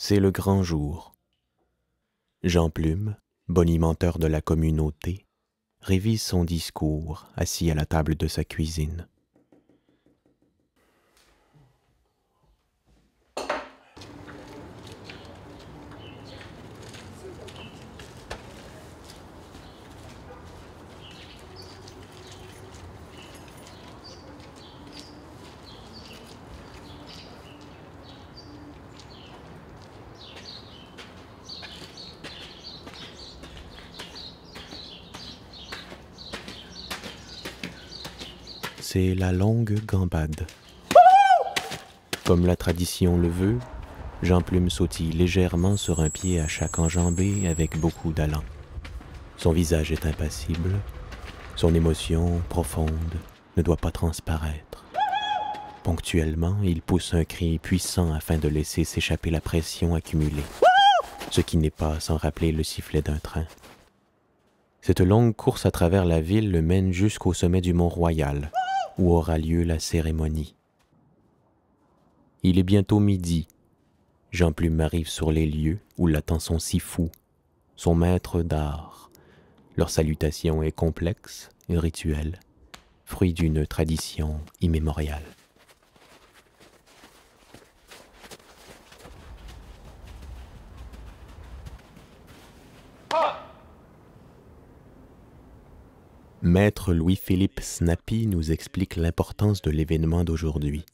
C'est le grand jour. Jean Plume, bonimenteur de la communauté, révise son discours assis à la table de sa cuisine. C'est la longue gambade. Comme la tradition le veut, Jean Plume sautille légèrement sur un pied à chaque enjambée avec beaucoup d'allant. Son visage est impassible, son émotion profonde ne doit pas transparaître. Ponctuellement, il pousse un cri puissant afin de laisser s'échapper la pression accumulée, ce qui n'est pas sans rappeler le sifflet d'un train. Cette longue course à travers la ville le mène jusqu'au sommet du Mont-Royal, où aura lieu la cérémonie. Il est bientôt midi. Jean Plume arrive sur les lieux où l'attend son Sifu, son maître d'art. Leur salutation est complexe et rituelle, fruit d'une tradition immémoriale. Maître Louis-Philippe Snappy nous explique l'importance de l'événement d'aujourd'hui.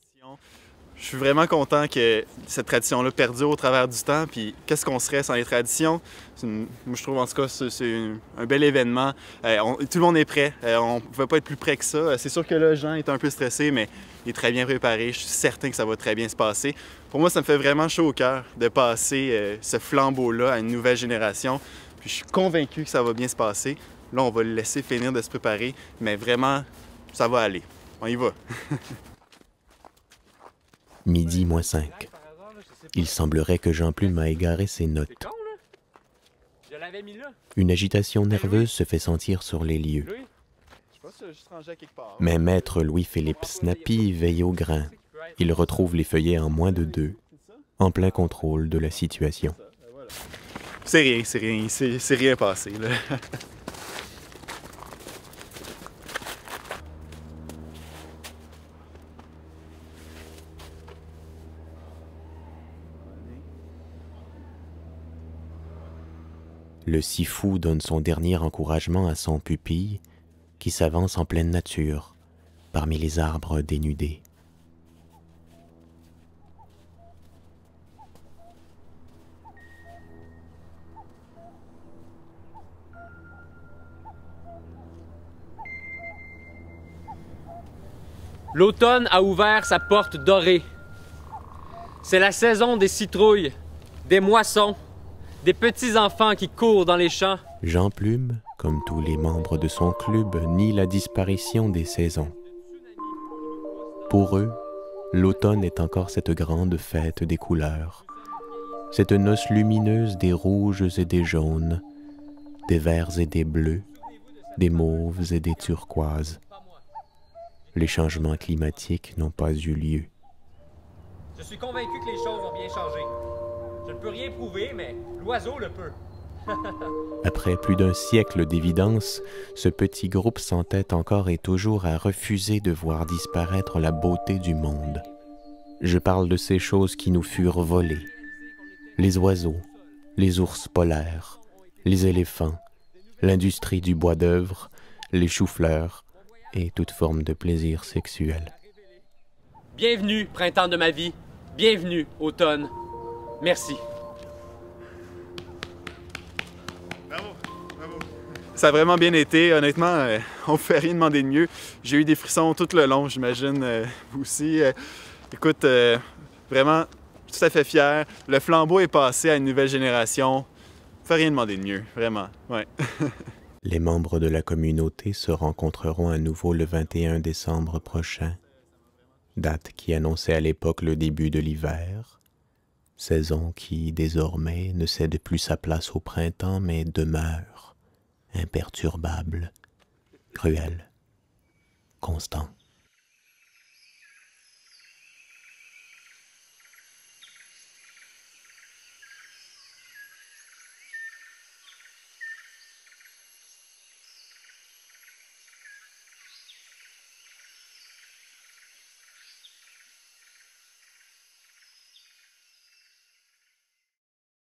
Je suis vraiment content que cette tradition-là perdure au travers du temps. Puis qu'est-ce qu'on serait sans les traditions? Moi, je trouve en tout cas c'est un bel événement. Tout le monde est prêt. On ne pouvait pas être plus prêt que ça. C'est sûr que là, Jean est un peu stressé, mais il est très bien préparé. Je suis certain que ça va très bien se passer. Pour moi, ça me fait vraiment chaud au cœur de passer ce flambeau-là à une nouvelle génération. Puis je suis convaincu que ça va bien se passer. Là, on va le laisser finir de se préparer, mais vraiment, ça va aller. On y va. Midi moins 5. Il semblerait que Jean Plume a égaré ses notes. Une agitation nerveuse se fait sentir sur les lieux. Mais maître Louis-Philippe Snappy veille au grain. Il retrouve les feuillets en moins de 2, en plein contrôle de la situation. C'est rien passé, là. Le Sifu donne son dernier encouragement à son pupille, qui s'avance en pleine nature, parmi les arbres dénudés. L'automne a ouvert sa porte dorée. C'est la saison des citrouilles, des moissons, des petits-enfants qui courent dans les champs. Jean Plume, comme tous les membres de son club, nie la disparition des saisons. Pour eux, l'automne est encore cette grande fête des couleurs, cette noce lumineuse des rouges et des jaunes, des verts et des bleus, des mauves et des turquoises. Les changements climatiques n'ont pas eu lieu. Je suis convaincu que les choses vont bien changer. Je ne peux rien prouver, mais l'oiseau le peut. Après plus d'un siècle d'évidence, ce petit groupe s'entête encore et toujours à refuser de voir disparaître la beauté du monde. Je parle de ces choses qui nous furent volées. Les oiseaux, les ours polaires, les éléphants, l'industrie du bois d'œuvre, les choux-fleurs et toute forme de plaisir sexuel. Bienvenue, printemps de ma vie. Bienvenue, automne. Merci. Bravo, bravo. Ça a vraiment bien été. Honnêtement, on ne fait rien demander de mieux. J'ai eu des frissons tout le long, j'imagine, vous aussi. Écoute, vraiment, tout à fait fier. Le flambeau est passé à une nouvelle génération. On ne fait rien demander de mieux, vraiment. Ouais. Les membres de la communauté se rencontreront à nouveau le 21 décembre prochain, date qui annonçait à l'époque le début de l'hiver, saison qui, désormais, ne cède plus sa place au printemps, mais demeure imperturbable, cruelle, constante.